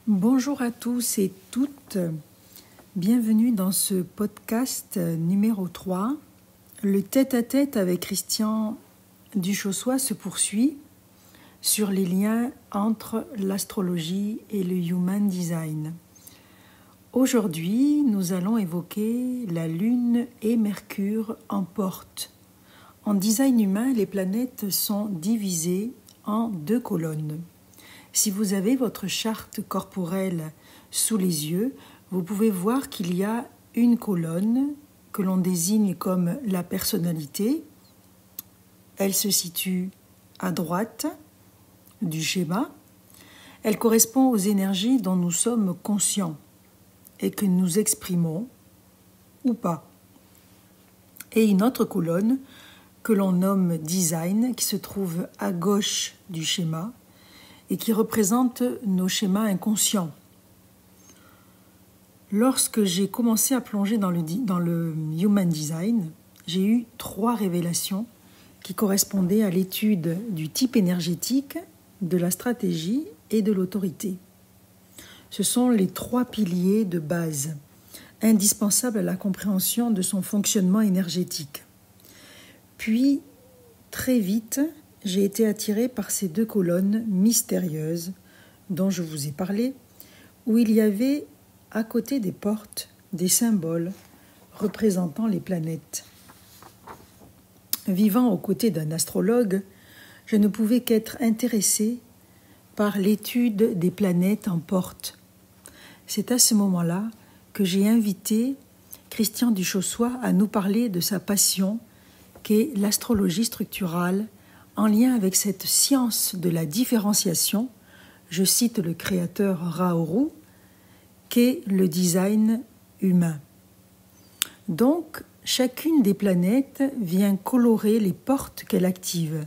Bonjour à tous et toutes, bienvenue dans ce podcast numéro 3. Le tête-à-tête avec Christian Duchossois se poursuit sur les liens entre l'astrologie et le human design. Aujourd'hui, nous allons évoquer la Lune et Mercure en porte. En design humain, les planètes sont divisées en 2 colonnes. Si vous avez votre charte corporelle sous les yeux, vous pouvez voir qu'il y a une colonne que l'on désigne comme la personnalité. Elle se situe à droite du schéma. Elle correspond aux énergies dont nous sommes conscients et que nous exprimons ou pas. Et une autre colonne que l'on nomme design qui se trouve à gauche du schéma et qui représente nos schémas inconscients. Lorsque j'ai commencé à plonger dans le Human Design, j'ai eu 3 révélations qui correspondaient à l'étude du type énergétique, de la stratégie et de l'autorité. Ce sont les 3 piliers de base, indispensables à la compréhension de son fonctionnement énergétique. Puis, très vite, j'ai été attirée par ces 2 colonnes mystérieuses dont je vous ai parlé, où il y avait à côté des portes des symboles représentant les planètes. Vivant aux côtés d'un astrologue, je ne pouvais qu'être intéressée par l'étude des planètes en porte. C'est à ce moment-là que j'ai invité Christian Duchossois à nous parler de sa passion qu'est l'astrologie structurale en lien avec cette science de la différenciation, je cite le créateur Raoru, qu'est le design humain. Donc, chacune des planètes vient colorer les portes qu'elle active.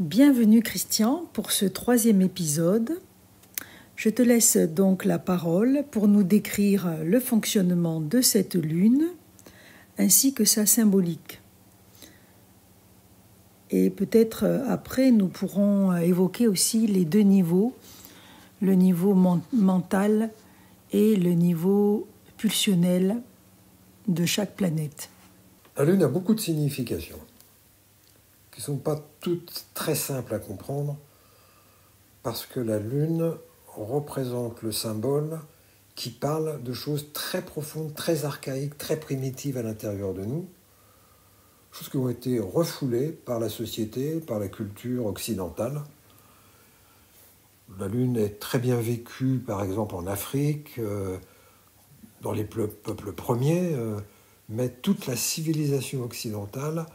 Bienvenue Christian pour ce 3e épisode. Je te laisse donc la parole pour nous décrire le fonctionnement de cette lune ainsi que sa symbolique. Et peut-être après, nous pourrons évoquer aussi les 2 niveaux, le niveau mental et le niveau pulsionnel de chaque planète. La Lune a beaucoup de significations qui ne sont pas toutes très simples à comprendre parce que la Lune représente le symbole qui parle de choses très profondes, très archaïques, très primitives à l'intérieur de nous, choses qui ont été refoulées par la société, par la culture occidentale. La Lune est très bien vécue, par exemple en Afrique, dans les peuples premiers, mais toute la civilisation occidentale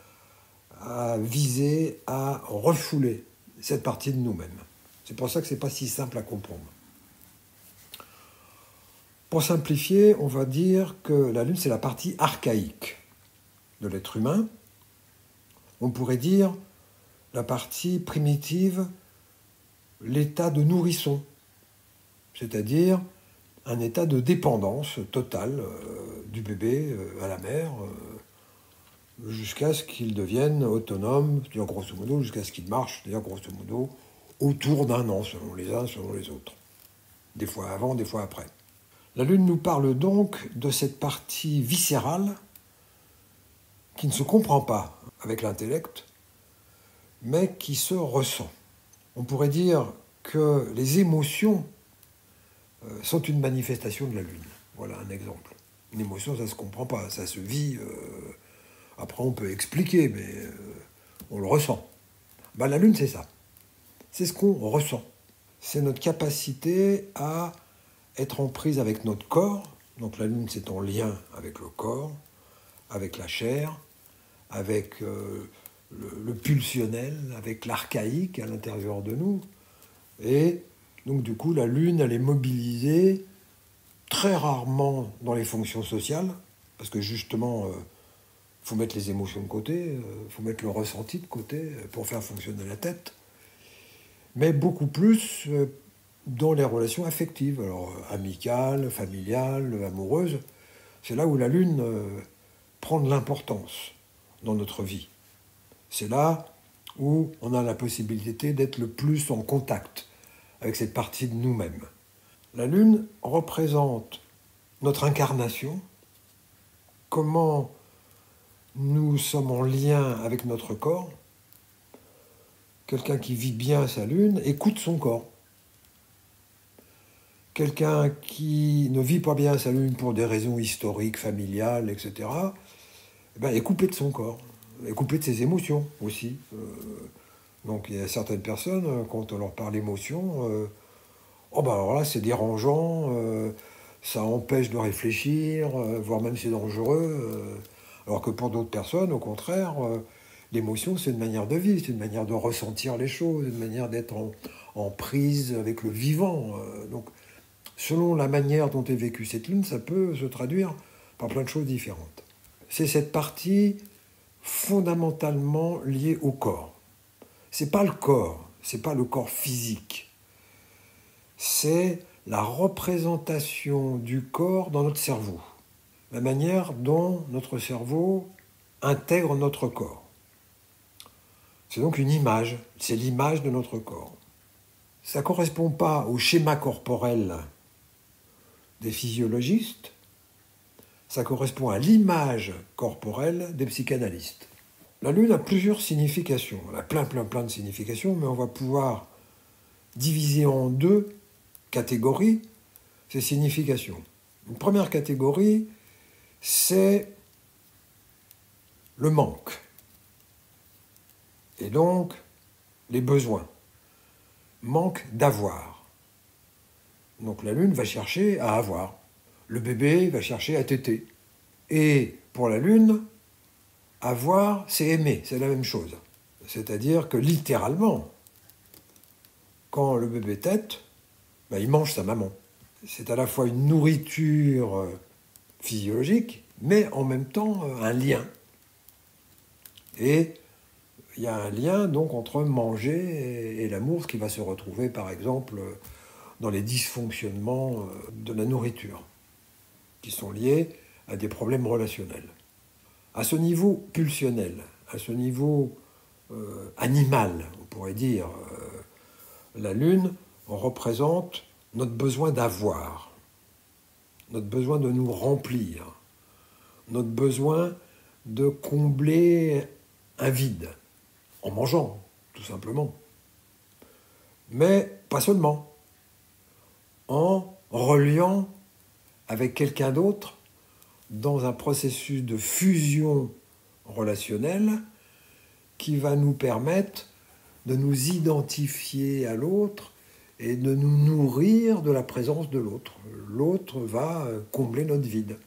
a visé à refouler cette partie de nous-mêmes. C'est pour ça que ce n'est pas si simple à comprendre. Pour simplifier, on va dire que la Lune, c'est la partie archaïque de l'être humain. On pourrait dire la partie primitive, l'état de nourrisson, c'est-à-dire un état de dépendance totale du bébé à la mère jusqu'à ce qu'il devienne autonome, c'est-à-dire grosso modo jusqu'à ce qu'il marche, c'est-à-dire grosso modo autour d'un an, selon les uns, selon les autres. Des fois avant, des fois après. La Lune nous parle donc de cette partie viscérale qui ne se comprend pas avec l'intellect, mais qui se ressent. On pourrait dire que les émotions sont une manifestation de la Lune. Voilà un exemple. Une émotion, ça ne se comprend pas, ça se vit. Après, on peut expliquer, mais on le ressent. La Lune, c'est ça. C'est ce qu'on ressent. C'est notre capacité à être en prise avec notre corps. Donc la Lune, c'est en lien avec le corps, avec la chair, avec le pulsionnel, avec l'archaïque à l'intérieur de nous. Et donc du coup, la Lune, elle est mobilisée très rarement dans les fonctions sociales, parce que justement, il faut mettre les émotions de côté, il faut mettre le ressenti de côté pour faire fonctionner la tête, mais beaucoup plus dans les relations affectives, alors amicales, familiales, amoureuses. C'est là où la Lune prend de l'importance dans notre vie. C'est là où on a la possibilité d'être le plus en contact avec cette partie de nous-mêmes. La lune représente notre incarnation, comment nous sommes en lien avec notre corps. Quelqu'un qui vit bien sa lune écoute son corps. Quelqu'un qui ne vit pas bien sa lune pour des raisons historiques, familiales, etc., est coupé de son corps, est coupé de ses émotions aussi. Donc il y a certaines personnes, quand on leur parle d'émotions, alors là c'est dérangeant, ça empêche de réfléchir, voire même c'est dangereux. Alors que pour d'autres personnes, au contraire, l'émotion c'est une manière de vivre, c'est une manière de ressentir les choses, une manière d'être en prise avec le vivant. Donc selon la manière dont est vécue cette lune, ça peut se traduire par plein de choses différentes. C'est cette partie fondamentalement liée au corps. C'est pas le corps, c'est pas le corps physique. C'est la représentation du corps dans notre cerveau. La manière dont notre cerveau intègre notre corps. C'est donc une image, c'est l'image de notre corps. Ça ne correspond pas au schéma corporel des physiologistes, ça correspond à l'image corporelle des psychanalystes. La lune a plusieurs significations, elle a plein de significations, mais on va pouvoir diviser en deux catégories ces significations. Une première catégorie, c'est le manque, et donc les besoins. Manque d'avoir. Donc la lune va chercher à avoir. Le bébé va chercher à téter. Et pour la lune, avoir, c'est aimer, c'est la même chose. C'est-à-dire que littéralement, quand le bébé tète, il mange sa maman. C'est à la fois une nourriture physiologique, mais en même temps un lien. Et il y a un lien donc entre manger et l'amour, ce qui va se retrouver par exemple dans les dysfonctionnements de la nourriture, qui sont liés à des problèmes relationnels. À ce niveau pulsionnel, à ce niveau animal, on pourrait dire, la lune représente notre besoin d'avoir, notre besoin de nous remplir, notre besoin de combler un vide, en mangeant, tout simplement. Mais pas seulement, en reliant avec quelqu'un d'autre dans un processus de fusion relationnelle qui va nous permettre de nous identifier à l'autre et de nous nourrir de la présence de l'autre. L'autre va combler notre vide,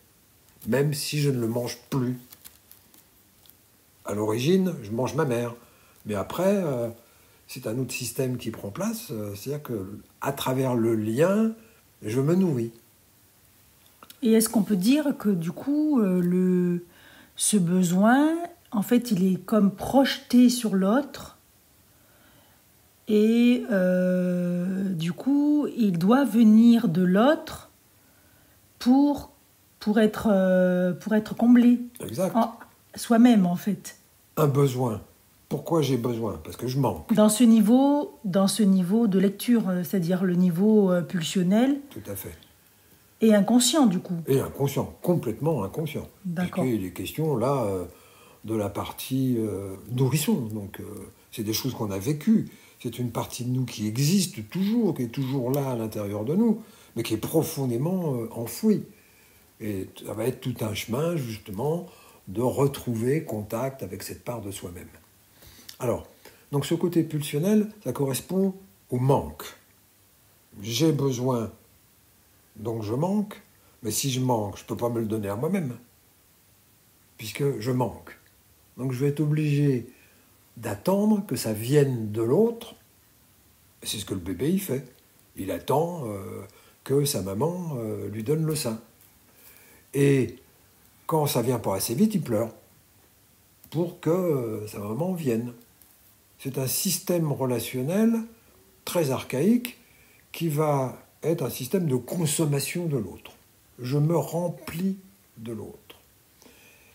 même si je ne le mange plus. À l'origine, je mange ma mère, mais après, c'est un autre système qui prend place, c'est-à-dire qu'à travers le lien, je me nourris. Et est-ce qu'on peut dire que du coup, ce besoin, en fait, il est comme projeté sur l'autre et du coup, il doit venir de l'autre pour être comblé. Exact. Soi-même, en fait. Un besoin. Pourquoi j'ai besoin ? Parce que je manque. Dans ce niveau de lecture, c'est-à-dire le niveau pulsionnel. Tout à fait. Et inconscient, du coup. Et inconscient, complètement inconscient. D'accord. Puisqu'il est question, là, de la partie nourrisson. Donc, c'est des choses qu'on a vécues. C'est une partie de nous qui existe toujours, qui est toujours là à l'intérieur de nous, mais qui est profondément enfouie. Et ça va être tout un chemin, justement, de retrouver contact avec cette part de soi-même. Alors, donc ce côté pulsionnel, ça correspond au manque. J'ai besoin, donc je manque, mais si je manque, je ne peux pas me le donner à moi-même, puisque je manque. Donc je vais être obligé d'attendre que ça vienne de l'autre, et c'est ce que le bébé il fait. Il attend que sa maman lui donne le sein. Et quand ça vient pas assez vite, il pleure pour que sa maman vienne. C'est un système relationnel très archaïque qui va être un système de consommation de l'autre. Je me remplis de l'autre.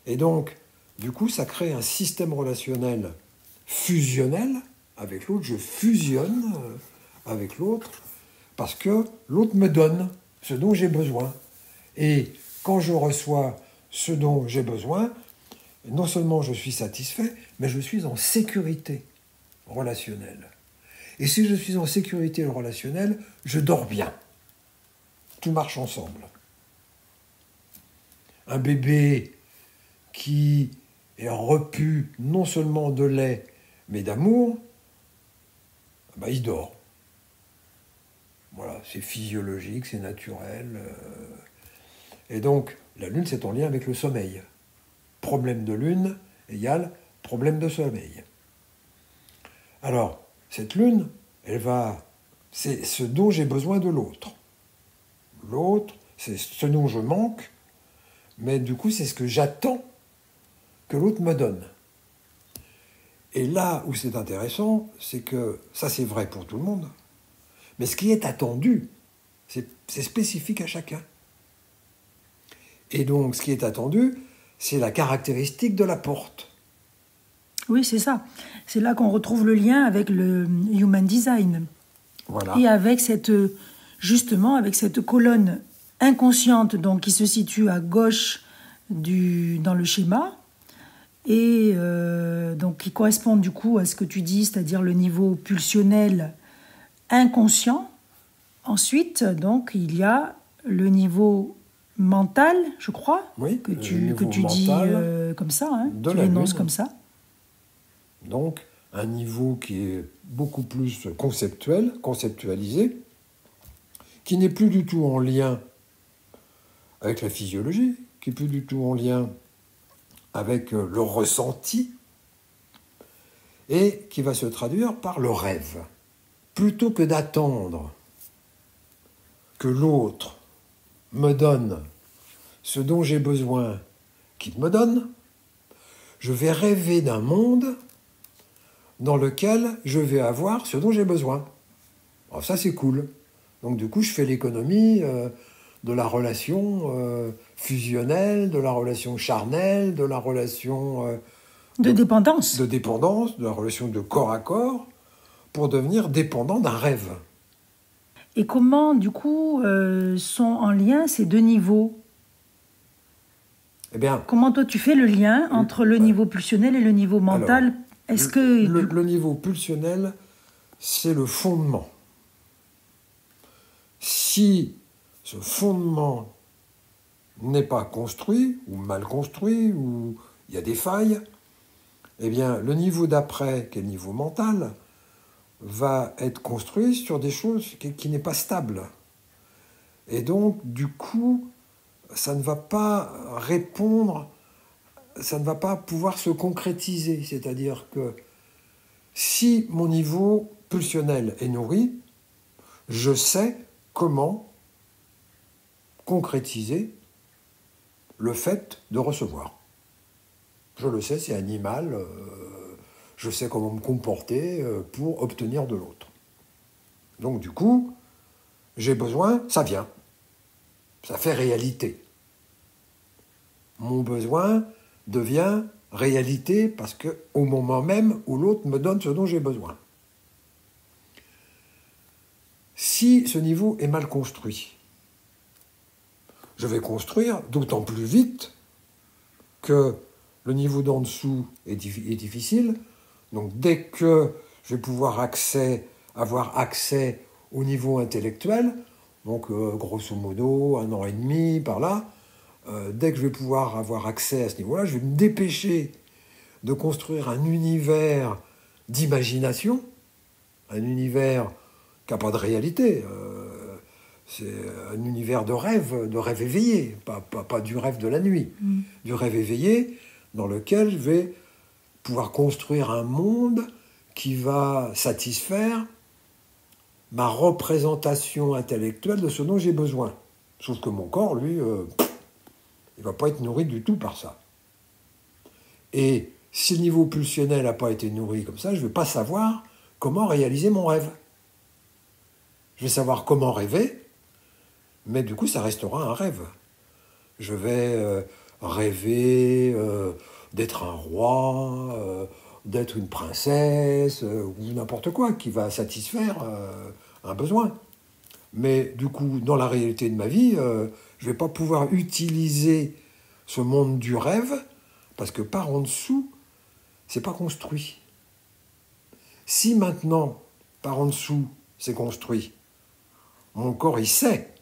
Et donc, du coup, ça crée un système relationnel fusionnel avec l'autre. Je fusionne avec l'autre parce que l'autre me donne ce dont j'ai besoin. Et quand je reçois ce dont j'ai besoin, non seulement je suis satisfait, mais je suis en sécurité relationnelle. Et si je suis en sécurité relationnelle, je dors bien. Tout marche ensemble. Un bébé qui est repu non seulement de lait, mais d'amour, il dort. Voilà, c'est physiologique, c'est naturel. Et donc, la lune, c'est en lien avec le sommeil. Problème de lune égale problème de sommeil. Alors, cette lune, c'est ce dont j'ai besoin de l'autre. L'autre, c'est ce dont je manque, mais du coup, c'est ce que j'attends que l'autre me donne. Et là où c'est intéressant, c'est que ça, c'est vrai pour tout le monde, mais ce qui est attendu, c'est spécifique à chacun. Et donc, ce qui est attendu, c'est la caractéristique de la porte. Oui, c'est ça. C'est là qu'on retrouve le lien avec le Human Design. Voilà. Et avec justement, avec cette colonne inconsciente donc, qui se situe à gauche dans le schéma, et donc qui correspond du coup à ce que tu dis, c'est-à-dire le niveau pulsionnel inconscient. Ensuite, donc, il y a le niveau mental, je crois, oui, que tu dis comme ça, hein, tu l'énonces comme ça. Donc, un niveau qui est beaucoup plus conceptualisé, qui n'est plus du tout en lien avec la physiologie, qui n'est plus du tout en lien avec le ressenti, et qui va se traduire par le rêve. Plutôt que d'attendre que l'autre me donne ce dont j'ai besoin qu'il me donne, je vais rêver d'un monde dans lequel je vais avoir ce dont j'ai besoin. Alors ça, c'est cool. Donc du coup, je fais l'économie de la relation fusionnelle, de la relation charnelle, de la relation... de dépendance. De dépendance, de la relation de corps à corps, pour devenir dépendant d'un rêve. Et comment, du coup, sont en lien ces deux niveaux ? Eh bien, comment toi, tu fais le lien entre le niveau pulsionnel et le niveau mental ? Alors, Est-ce que le niveau pulsionnel, c'est le fondement. Si ce fondement n'est pas construit, ou mal construit, ou il y a des failles, eh bien, le niveau d'après, qui est le niveau mental, va être construit sur des choses qui n'est pas stable. Et donc, du coup, ça ne va pas répondre, ça ne va pas pouvoir se concrétiser. C'est-à-dire que si mon niveau pulsionnel est nourri, je sais comment concrétiser le fait de recevoir. Je le sais, c'est animal, je sais comment me comporter pour obtenir de l'autre. Donc du coup, j'ai besoin, ça vient. Ça fait réalité. Mon besoin devient réalité parce qu'au moment même où l'autre me donne ce dont j'ai besoin. Si ce niveau est mal construit, je vais construire d'autant plus vite que le niveau d'en dessous est difficile. Donc dès que je vais pouvoir avoir accès au niveau intellectuel, donc grosso modo 1 an et demi par là, dès que je vais pouvoir avoir accès à ce niveau-là, je vais me dépêcher de construire un univers d'imagination, un univers qui n'a pas de réalité. C'est un univers de rêve éveillé, pas du rêve de la nuit, du rêve éveillé dans lequel je vais pouvoir construire un monde qui va satisfaire ma représentation intellectuelle de ce dont j'ai besoin. Sauf que mon corps, lui, il ne va pas être nourri du tout par ça. Et si le niveau pulsionnel n'a pas été nourri comme ça, je ne vais pas savoir comment réaliser mon rêve. Je vais savoir comment rêver, mais du coup, ça restera un rêve. Je vais rêver d'être un roi, d'être une princesse, ou n'importe quoi qui va satisfaire un besoin. Mais du coup, dans la réalité de ma vie, je ne vais pas pouvoir utiliser ce monde du rêve, parce que par en dessous, c'est pas construit. Si maintenant, par en dessous, c'est construit, mon corps, il sait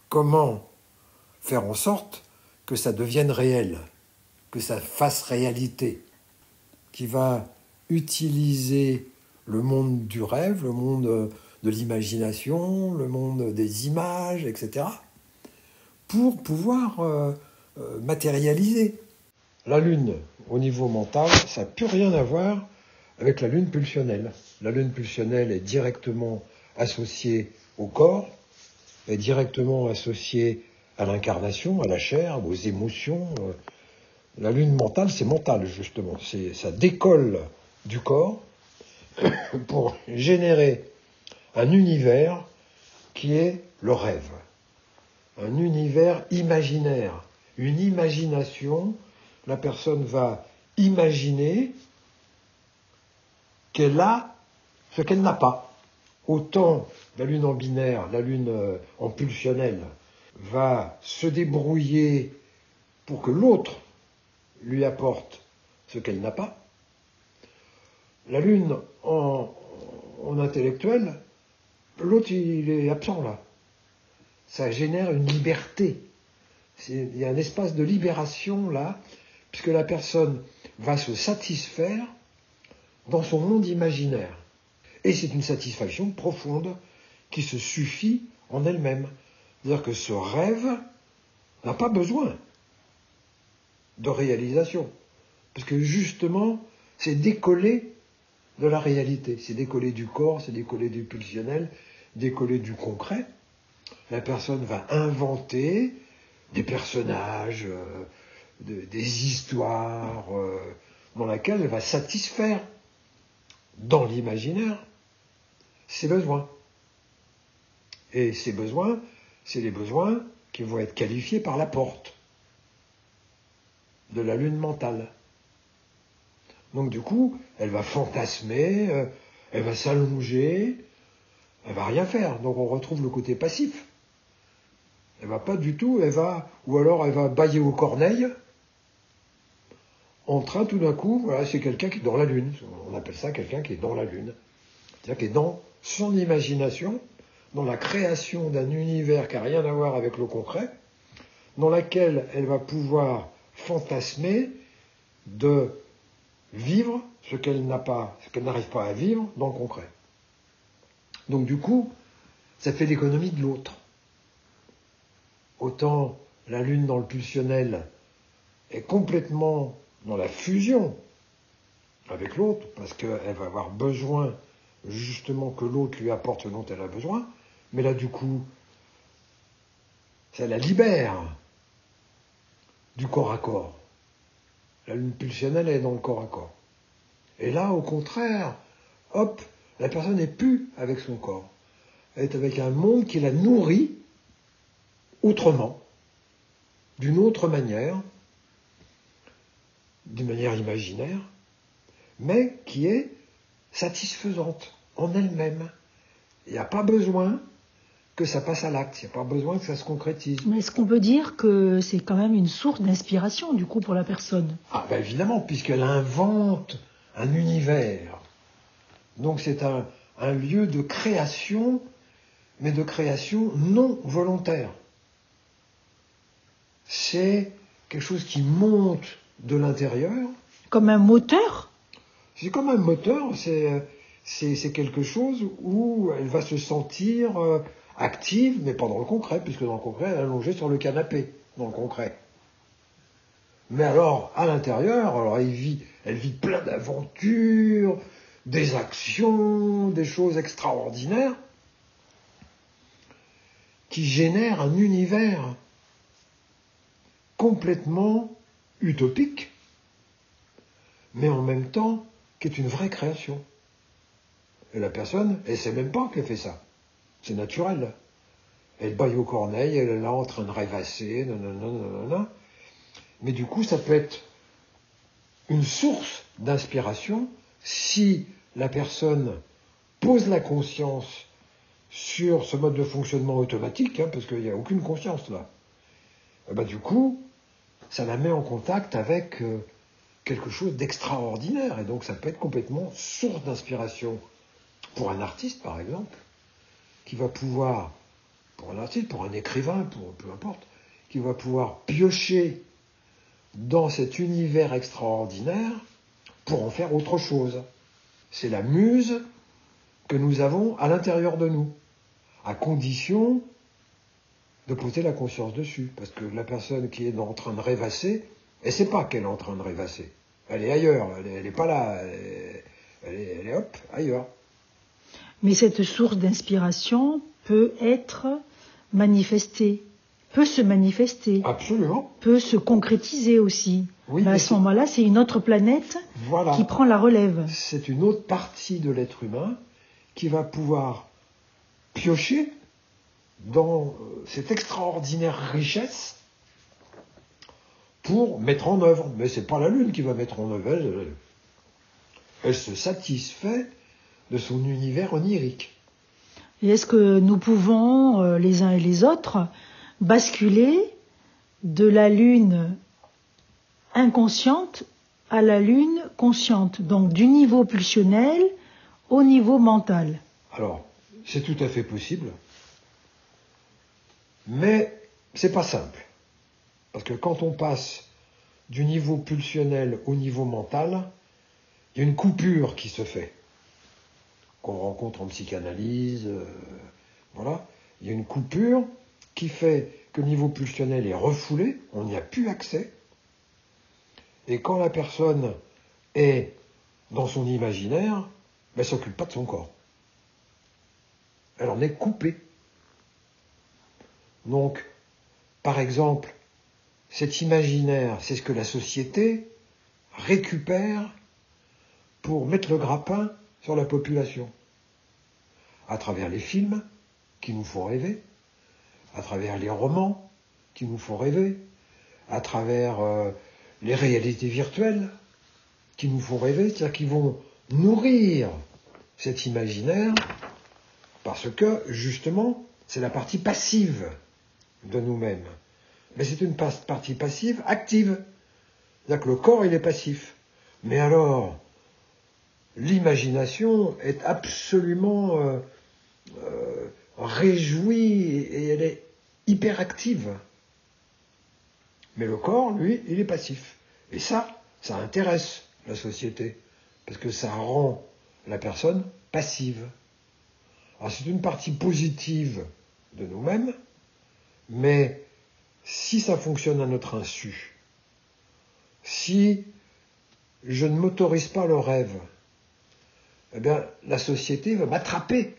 comment faire en sorte que ça devienne réel, que ça fasse réalité, qui va utiliser le monde du rêve, le monde de l'imagination, le monde des images, etc., pour pouvoir matérialiser. La lune, au niveau mental, ça n'a plus rien à voir avec la lune pulsionnelle. La lune pulsionnelle est directement associée au corps, est directement associée à l'incarnation, à la chair, aux émotions. La lune mentale, c'est mental, justement. Ça décolle du corps pour générer un univers qui est le rêve. Un univers imaginaire, une imagination. La personne va imaginer qu'elle a ce qu'elle n'a pas. Autant la lune en binaire, la lune en pulsionnel, va se débrouiller pour que l'autre lui apporte ce qu'elle n'a pas. La lune en intellectuel, l'autre il est absent là. Ça génère une liberté. Il y a un espace de libération là, puisque la personne va se satisfaire dans son monde imaginaire. Et c'est une satisfaction profonde qui se suffit en elle-même. C'est-à-dire que ce rêve n'a pas besoin de réalisation. Parce que justement, c'est décollé de la réalité. C'est décollé du corps, c'est décollé du pulsionnel, décollé du concret. La personne va inventer des personnages, des histoires dans lesquelles elle va satisfaire dans l'imaginaire ses besoins. Et ces besoins, c'est les besoins qui vont être qualifiés par la porte de la lune mentale. Donc du coup, elle va fantasmer, elle va s'allonger, elle va rien faire. Donc on retrouve le côté passif. Elle va pas du tout, ou alors elle va bâiller aux corneilles, en train tout d'un coup, voilà, c'est quelqu'un qui est dans la lune. On appelle ça quelqu'un qui est dans la lune. C'est-à-dire qui est dans son imagination, dans la création d'un univers qui n'a rien à voir avec le concret, dans laquelle elle va pouvoir fantasmer de vivre ce qu'elle n'arrive pas à vivre dans le concret. Donc du coup, ça fait l'économie de l'autre. Autant la lune dans le pulsionnel est complètement dans la fusion avec l'autre, parce qu'elle va avoir besoin justement que l'autre lui apporte ce dont elle a besoin, mais là du coup, ça la libère du corps à corps. La lune pulsionnelle est dans le corps à corps. Et là, au contraire, hop, la personne n'est plus avec son corps. Elle est avec un monde qui la nourrit autrement, d'une autre manière, d'une manière imaginaire, mais qui est satisfaisante en elle-même. Il n'y a pas besoin que ça passe à l'acte, il n'y a pas besoin que ça se concrétise. Mais est-ce qu'on peut dire que c'est quand même une source d'inspiration, du coup, pour la personne ? Ah ben évidemment, puisqu'elle invente un univers. Donc c'est un lieu de création, mais de création non volontaire. C'est quelque chose qui monte de l'intérieur. Comme un moteur ? C'est comme un moteur, c'est quelque chose où elle va se sentir active, mais pas dans le concret, puisque dans le concret, elle est allongée sur le canapé, dans le concret. Mais alors, à l'intérieur, elle vit plein d'aventures, des actions, des choses extraordinaires, qui génèrent un univers complètement utopique, mais en même temps qui est une vraie création. Et la personne, elle ne sait même pas qu'elle fait ça. C'est naturel. Elle bâille aux corneilles, elle est là en train de rêvasser, nanana. Mais du coup, ça peut être une source d'inspiration si la personne pose la conscience sur ce mode de fonctionnement automatique, parce qu'il n'y a aucune conscience là, et ben, du coup, ça la met en contact avec quelque chose d'extraordinaire. Et donc ça peut être complètement source d'inspiration pour un artiste, par exemple, qui va pouvoir, pour un artiste, pour un écrivain, pour peu importe, qui va pouvoir piocher dans cet univers extraordinaire pour en faire autre chose. C'est la muse que nous avons à l'intérieur de nous, à condition de poser la conscience dessus. Parce que la personne qui est en train de rêvasser, elle ne sait pas qu'elle est en train de rêvasser. Elle est ailleurs, elle n'est pas là, elle est hop, ailleurs. Mais cette source d'inspiration peut être manifestée, peut se manifester. Absolument. Peut se concrétiser aussi. Oui, à ce moment-là, c'est une autre planète qui prend la relève. C'est une autre partie de l'être humain qui va pouvoir piocher dans cette extraordinaire richesse pour mettre en œuvre. Mais ce n'est pas la Lune qui va mettre en œuvre. Elle se satisfait de son univers onirique. Et est-ce que nous pouvons, les uns et les autres, basculer de la Lune inconsciente à la Lune consciente, donc du niveau pulsionnel au niveau mental? Alors, c'est tout à fait possible, mais c'est pas simple. Parce que quand on passe du niveau pulsionnel au niveau mental, il y a une coupure qui se fait, qu'on rencontre en psychanalyse, voilà. Il y a une coupure qui fait que le niveau pulsionnel est refoulé, on n'y a plus accès. Et quand la personne est dans son imaginaire, elle ne s'occupe pas de son corps. Elle en est coupée. Donc, par exemple, cet imaginaire, c'est ce que la société récupère pour mettre le grappin sur la population. À travers les films qui nous font rêver, à travers les romans qui nous font rêver, à travers les réalités virtuelles qui nous font rêver, c'est-à-dire qu'ils vont nourrir cet imaginaire parce que, justement, c'est la partie passive de nous-mêmes. Mais c'est une partie passive active. C'est-à-dire que le corps, il est passif. Mais alors, l'imagination est absolument réjouie et elle est hyperactive. Mais le corps, lui, il est passif. Et ça intéresse la société, parce que ça rend la personne passive. Alors c'est une partie positive de nous-mêmes, mais si ça fonctionne à notre insu, si je ne m'autorise pas le rêve, eh bien la société va m'attraper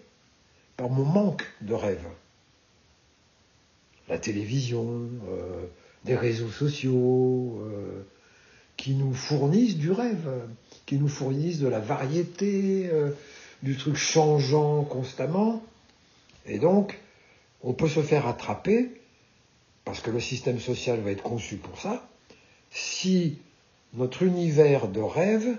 par mon manque de rêve. La télévision, des réseaux sociaux, qui nous fournissent du rêve, qui nous fournissent de la variété, du truc changeant constamment. Et donc, on peut se faire attraper, parce que le système social va être conçu pour ça, si notre univers de rêve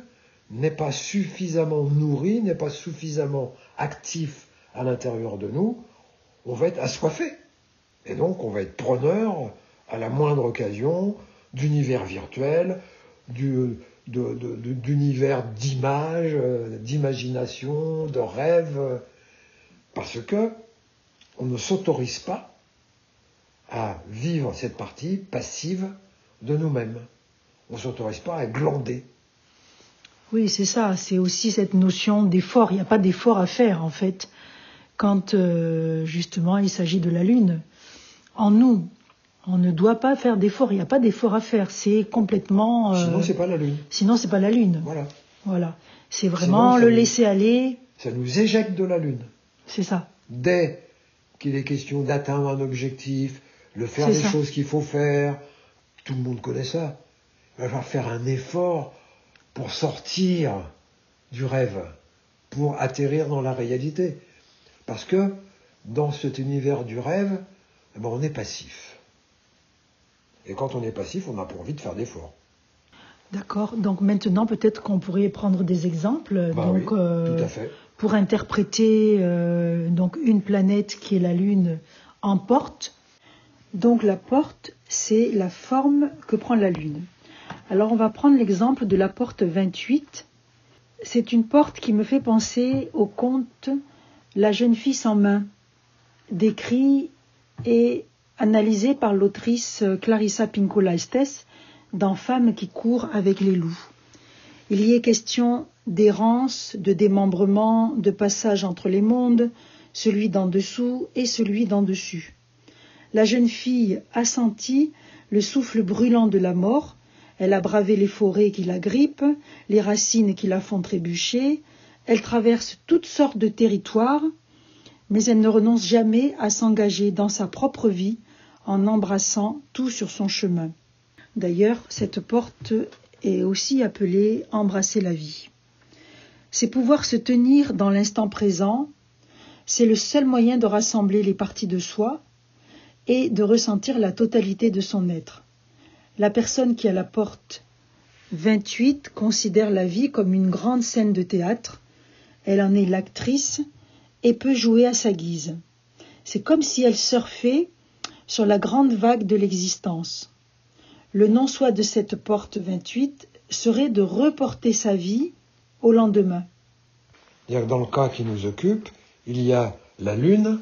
n'est pas suffisamment nourri, n'est pas suffisamment actif à l'intérieur de nous, on va être assoiffé. Et donc, on va être preneur, à la moindre occasion, d'univers virtuels, d'univers d'images, d'imagination, de rêves, parce que on ne s'autorise pas à vivre cette partie passive de nous-mêmes. On ne s'autorise pas à glander. Oui, c'est ça. C'est aussi cette notion d'effort. Il n'y a pas d'effort à faire, en fait, quand justement il s'agit de la Lune. En nous, on ne doit pas faire d'effort. Il n'y a pas d'effort à faire. C'est complètement... Sinon, c'est pas la Lune. Sinon, c'est pas la Lune. Voilà. C'est vraiment le laisser aller. Ça nous éjecte de la Lune. C'est ça. Dès qu'il est question d'atteindre un objectif, de faire les choses qu'il faut faire, tout le monde connaît ça. Il va falloir faire un effort pour sortir du rêve, pour atterrir dans la réalité. Parce que dans cet univers du rêve, on est passif. Et quand on est passif, on n'a pas envie de faire d'efforts. D'accord. Donc maintenant, peut-être qu'on pourrait prendre des exemples. Oui, tout à fait. pour interpréter donc une planète qui est la Lune en porte. Donc la porte, c'est la forme que prend la Lune. Alors on va prendre l'exemple de la porte 28. C'est une porte qui me fait penser au conte La jeune fille sans main, décrit et analysé par l'autrice Clarissa Pinkola Estés dans Femmes qui courent avec les loups. Il y est question d'errance, de démembrement, de passage entre les mondes, celui d'en dessous et celui d'en dessus. La jeune fille a senti le souffle brûlant de la mort, elle a bravé les forêts qui la grippent, les racines qui la font trébucher, elle traverse toutes sortes de territoires, mais elle ne renonce jamais à s'engager dans sa propre vie en embrassant tout sur son chemin. D'ailleurs, cette porte est aussi appelée « embrasser la vie ». C'est pouvoir se tenir dans l'instant présent, c'est le seul moyen de rassembler les parties de soi et de ressentir la totalité de son être. La personne qui a la porte 28 considère la vie comme une grande scène de théâtre, elle en est l'actrice et peut jouer à sa guise. C'est comme si elle surfait sur la grande vague de l'existence. Le non-soi de cette porte 28 serait de reporter sa vie au lendemain. Dans le cas qui nous occupe, il y a la Lune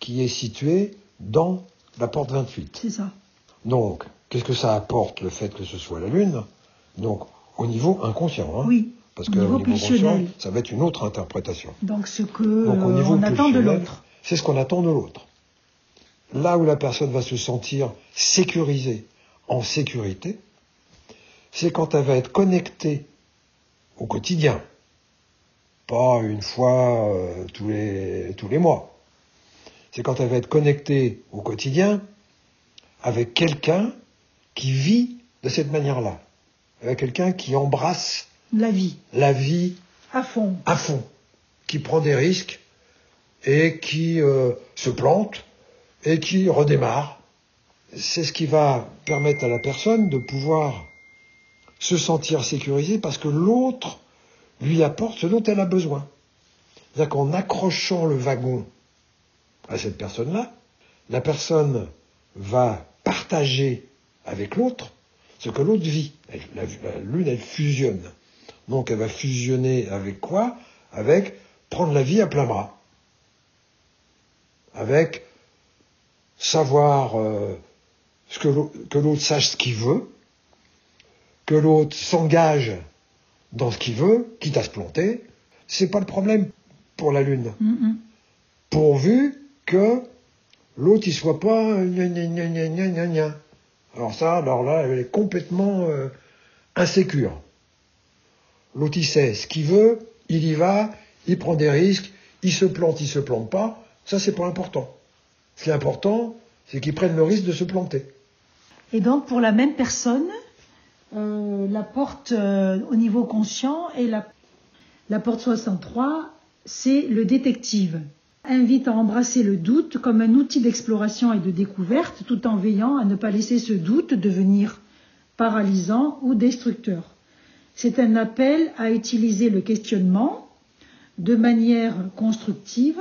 qui est située dans la porte 28. C'est ça. Donc, qu'est-ce que ça apporte le fait que ce soit la Lune? Donc, au niveau inconscient. Hein, oui, parce qu'au niveau conscient, ça va être une autre interprétation. Donc, ce que on attend de l'autre. C'est ce qu'on attend de l'autre. Là où la personne va se sentir sécurisée, en sécurité, c'est quand elle va être connectée au quotidien. Pas une fois tous les mois. C'est quand elle va être connectée au quotidien avec quelqu'un qui vit de cette manière-là. Avec quelqu'un qui embrasse la vie à fond, qui prend des risques et qui se plante et qui redémarre. C'est ce qui va permettre à la personne de pouvoir se sentir sécurisée parce que l'autre lui apporte ce dont elle a besoin. C'est-à-dire qu'en accrochant le wagon à cette personne-là, la personne va partager avec l'autre ce que l'autre vit. La Lune, elle fusionne. Donc elle va fusionner avec quoi? Avec prendre la vie à plein bras. Avec savoir que l'autre sache ce qu'il veut, que l'autre s'engage dans ce qu'il veut, quitte à se planter. C'est pas le problème pour la Lune. Pourvu que l'autre, il soit pas gna gna gna gna gna gna gna. Alors là, elle est complètement insécure. L'autre, il sait ce qu'il veut, il y va, il prend des risques, il se plante pas. Ça, c'est pas important. Ce qui est important, c'est qu'il prenne le risque de se planter. Et donc, pour la même personne, la porte au niveau conscient et la porte 63, c'est le détective. Invite à embrasser le doute comme un outil d'exploration et de découverte, tout en veillant à ne pas laisser ce doute devenir paralysant ou destructeur. C'est un appel à utiliser le questionnement de manière constructive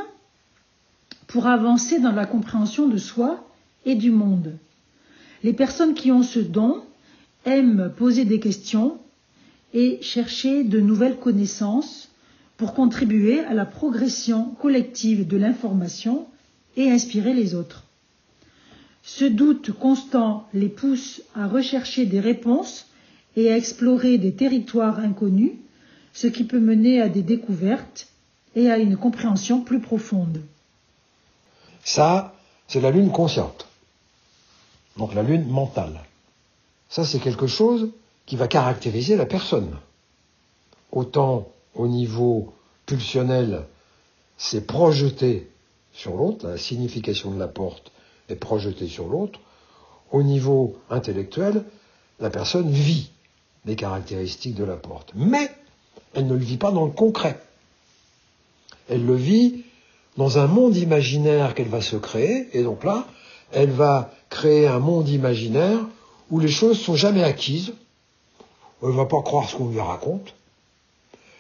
pour avancer dans la compréhension de soi et du monde. Les personnes qui ont ce don aiment poser des questions et chercher de nouvelles connaissances pour contribuer à la progression collective de l'information et inspirer les autres. Ce doute constant les pousse à rechercher des réponses et à explorer des territoires inconnus, ce qui peut mener à des découvertes et à une compréhension plus profonde. Ça, c'est la Lune consciente. Donc la Lune mentale. Ça, c'est quelque chose qui va caractériser la personne. Autant au niveau pulsionnel, c'est projeté sur l'autre, la signification de la porte est projetée sur l'autre. Au niveau intellectuel, la personne vit les caractéristiques de la porte. Mais elle ne le vit pas dans le concret. Elle le vit dans un monde imaginaire qu'elle va se créer, et donc là, elle va créer un monde imaginaire où les choses sont jamais acquises. Elle ne va pas croire ce qu'on lui raconte.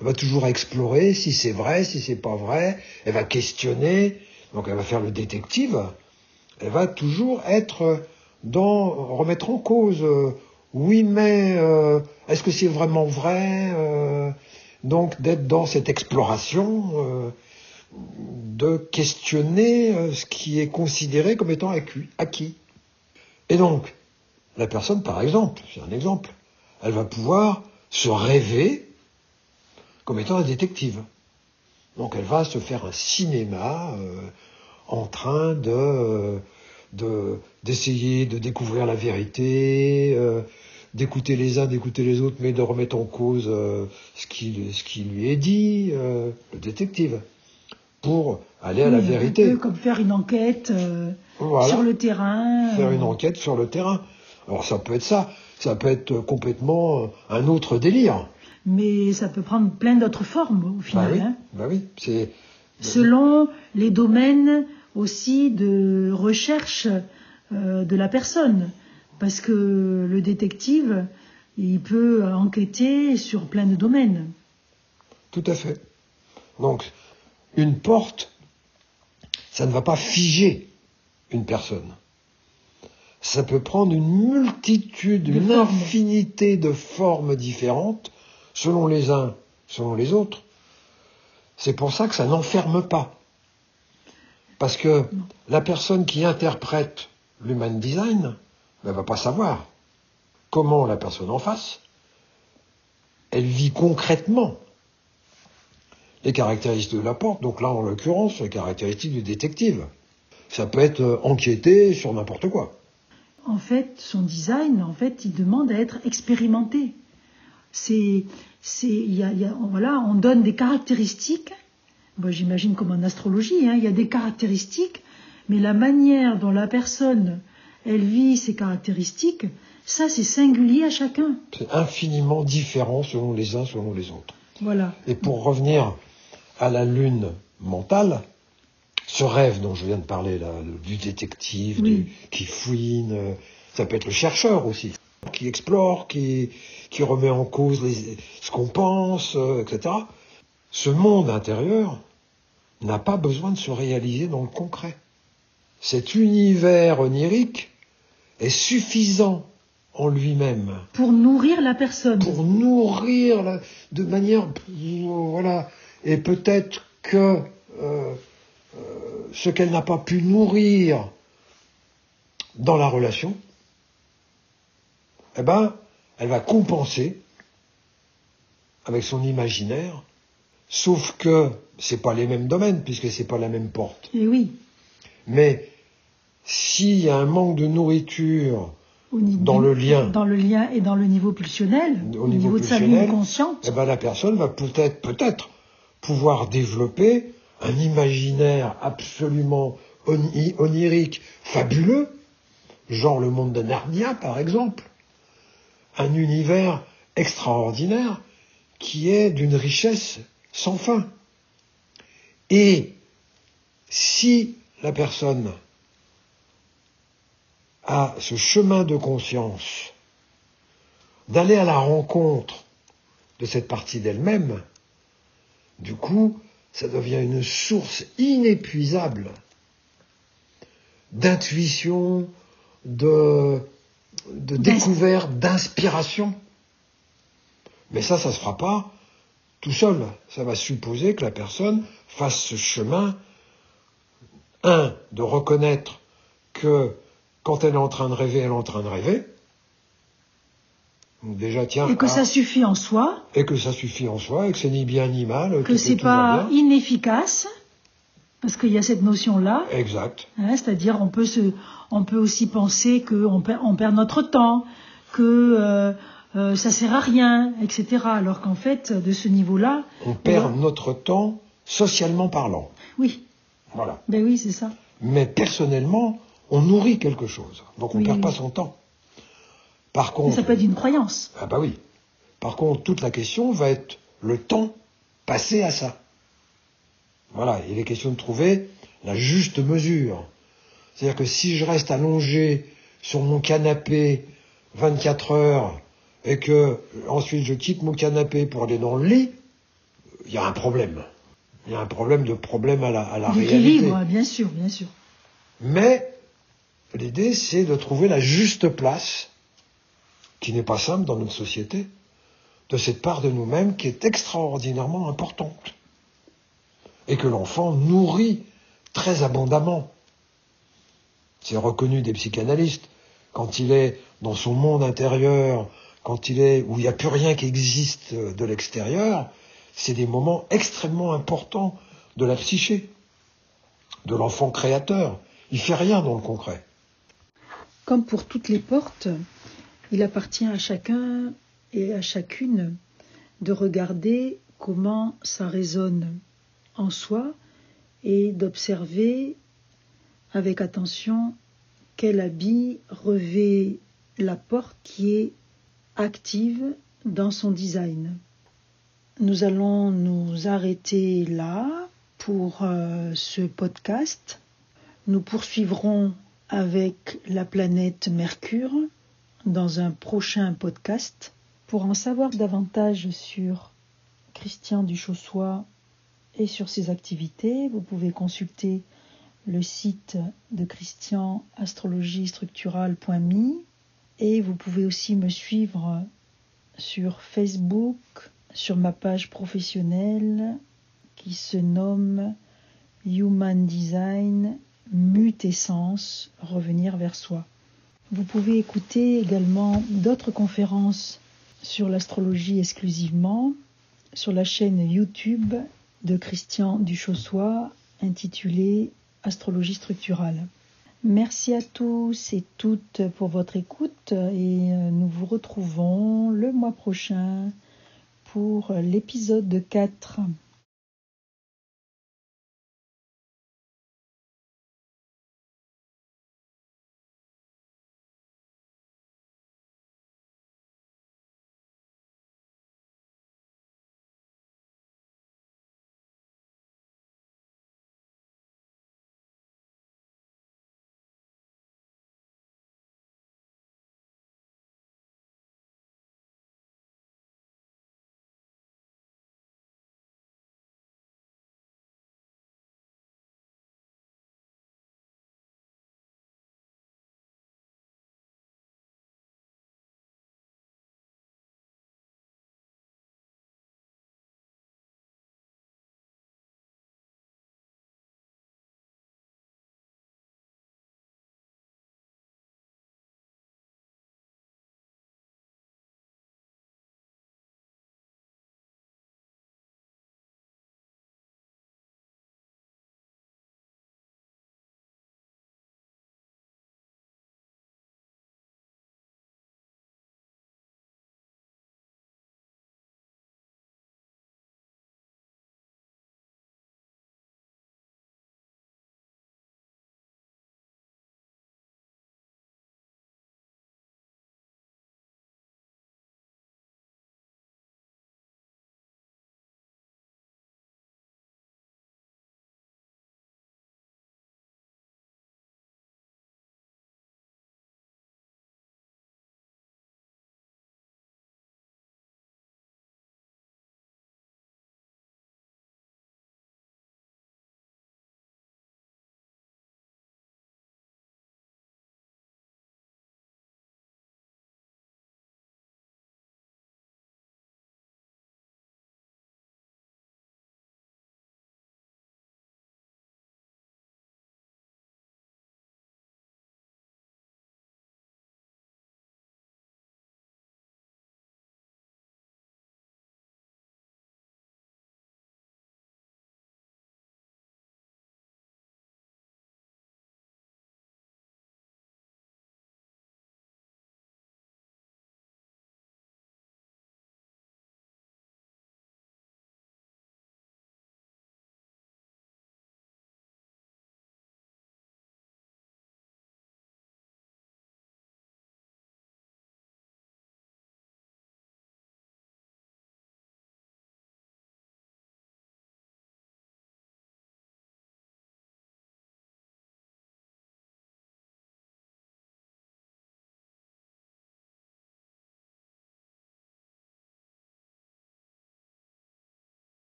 Elle va toujours explorer si c'est vrai, si c'est pas vrai. Elle va questionner. Donc elle va faire le détective. Elle va toujours être remettre en cause. Oui, mais est-ce que c'est vraiment vrai donc d'être dans cette exploration, de questionner ce qui est considéré comme étant acquis. Et donc, la personne, par exemple, c'est un exemple, elle va pouvoir se rêver comme étant un détective. Donc elle va se faire un cinéma en train d'essayer de découvrir la vérité, d'écouter les uns, d'écouter les autres, mais de remettre en cause ce qui lui est dit, le détective, pour aller à la vérité. Un peu comme faire une enquête voilà. Sur le terrain. Faire une enquête sur le terrain. Alors ça peut être ça peut être complètement un autre délire. Mais ça peut prendre plein d'autres formes au final. Bah oui, c'est... Selon les domaines aussi de recherche de la personne. Parce que le détective, il peut enquêter sur plein de domaines. Tout à fait. Donc, une porte, ça ne va pas figer une personne. Ça peut prendre une multitude, une infinité de formes différentes, selon les uns, selon les autres. C'est pour ça que ça n'enferme pas. Parce que la personne qui interprète l'human design ne va pas savoir comment la personne en face, elle vit concrètement les caractéristiques de la porte. Donc là, en l'occurrence, les caractéristiques du détective. Ça peut être enquêter sur n'importe quoi. En fait, son design, il demande à être expérimenté. Voilà, on donne des caractéristiques. Bon, j'imagine comme en astrologie, il y a des caractéristiques, mais la manière dont la personne, elle vit ces caractéristiques, ça, c'est singulier à chacun. C'est infiniment différent selon les uns, selon les autres. Voilà. Et pour revenir à la lune mentale, ce rêve dont je viens de parler, là, du détective, qui fouine, ça peut être le chercheur aussi, qui explore, qui remet en cause ce qu'on pense, etc. Ce monde intérieur n'a pas besoin de se réaliser dans le concret. Cet univers onirique est suffisant en lui-même. Pour nourrir la personne. Pour nourrir de manière... Voilà. Et peut-être que ce qu'elle n'a pas pu nourrir dans la relation, eh ben, elle va compenser avec son imaginaire, sauf que c'est pas les mêmes domaines, puisque c'est pas la même porte. Et oui. Mais s'il y a un manque de nourriture dans le lien et dans le niveau pulsionnel, au niveau de sa lune consciente, eh ben la personne va peut-être pouvoir développer un imaginaire absolument onirique, fabuleux, genre le monde de Narnia par exemple, un univers extraordinaire qui est d'une richesse sans fin. Et si la personne a ce chemin de conscience d'aller à la rencontre de cette partie d'elle-même, du coup, ça devient une source inépuisable d'intuition, de découverte, d'inspiration. Mais ça se fera pas tout seul. Ça va supposer que la personne fasse ce chemin, de reconnaître que quand elle est en train de rêver, elle est en train de rêver. Donc déjà, tiens. Et que ça suffit en soi. Et que ça suffit en soi, et que c'est ni bien ni mal. Que c'est pas inefficace. Parce qu'il y a cette notion-là. Exact. C'est-à-dire, on peut aussi penser qu'on perd notre temps, que ça sert à rien, etc. Alors qu'en fait, de ce niveau-là... On perd notre temps, socialement parlant. Oui. Voilà. Ben oui, c'est ça. Mais personnellement, on nourrit quelque chose. Donc on ne perd pas son temps. Par contre... Mais ça peut être une croyance. Ah bah oui. Par contre, toute la question va être le temps passé à ça. Voilà, il est question de trouver la juste mesure. C'est-à-dire que si je reste allongé sur mon canapé 24 heures et que ensuite je quitte mon canapé pour aller dans le lit, il y a un problème. Il y a un problème à la L'équilibre, réalité. bien sûr, bien sûr. Mais l'idée, c'est de trouver la juste place, qui n'est pas simple dans notre société, de cette part de nous-mêmes qui est extraordinairement importante. Et que l'enfant nourrit très abondamment. C'est reconnu des psychanalystes. Quand il est dans son monde intérieur, quand il est où il n'y a plus rien qui existe de l'extérieur, c'est des moments extrêmement importants de la psyché, de l'enfant créateur. Il ne fait rien dans le concret. Comme pour toutes les portes, il appartient à chacun et à chacune de regarder comment ça résonne en soi et d'observer avec attention quel habit revêt la porte qui est active dans son design. Nous allons nous arrêter là pour ce podcast. Nous poursuivrons avec la planète Mercure dans un prochain podcast. Pour en savoir davantage sur Christian Duchossois et sur ses activités, vous pouvez consulter le site de Christian, astrologiestructurale.me, et vous pouvez aussi me suivre sur Facebook, sur ma page professionnelle qui se nomme Human Design, Mutessence, revenir vers soi. Vous pouvez écouter également d'autres conférences sur l'astrologie exclusivement sur la chaîne YouTube de Christian Duchossois intitulée Astrologie structurale. Merci à tous et toutes pour votre écoute et nous vous retrouvons le mois prochain pour l'épisode 4.